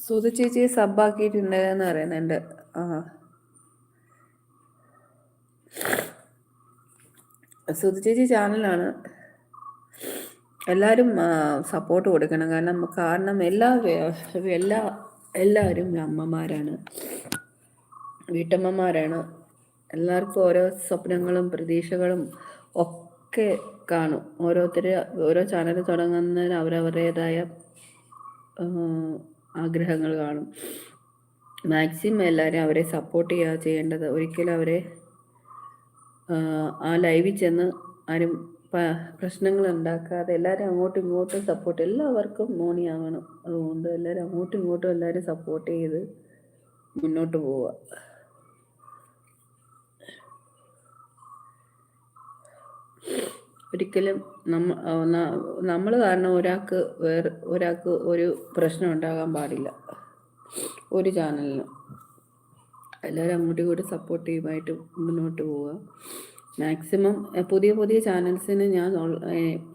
സുധ ചേച്ചിയെ സബ്ബാക്കിയിട്ടുണ്ട് എന്ന് പറയുന്നുണ്ട്. ആ, സുധ ചേച്ചി ചാനലാണ്. എല്ലാവരും സപ്പോർട്ട് കൊടുക്കണം. കാരണം എല്ലാവരും അമ്മമാരാണ്, വീട്ടമ്മമാരാണ്. എല്ലാവർക്കും ഓരോ സ്വപ്നങ്ങളും പ്രതീക്ഷകളും ഒക്കെ കാണും. ഓരോ ചാനൽ തുടങ്ങുന്നതിന് അവരവരുടേതായ ആഗ്രഹങ്ങൾ കാണും. മാക്സിമം എല്ലാവരും അവരെ സപ്പോർട്ട് ചെയ്യുക ചെയ്യേണ്ടത്. ഒരിക്കലും അവരെ ആ ലൈവിൽ ചെന്ന് ആരും പ്രശ്നങ്ങൾ ഉണ്ടാക്കാതെ എല്ലാവരും അങ്ങോട്ടും ഇങ്ങോട്ടും സപ്പോർട്ട്, എല്ലാവർക്കും മോണിയാവണം. അതുകൊണ്ട് എല്ലാവരും അങ്ങോട്ടും ഇങ്ങോട്ടും എല്ലാവരും സപ്പോർട്ട് ചെയ്ത് മുന്നോട്ട് പോവുക. ഒരിക്കലും നമ്മൾ കാരണം ഒരാൾക്ക് ഒരു പ്രശ്നം ഉണ്ടാകാൻ പാടില്ല ഒരു ചാനലിനും. എല്ലാവരും അങ്ങോട്ടും ഇങ്ങോട്ടും സപ്പോർട്ടീവായിട്ട് മുന്നോട്ട് പോവുക. മാക്സിമം പുതിയ ചാനൽസിന് ഞാൻ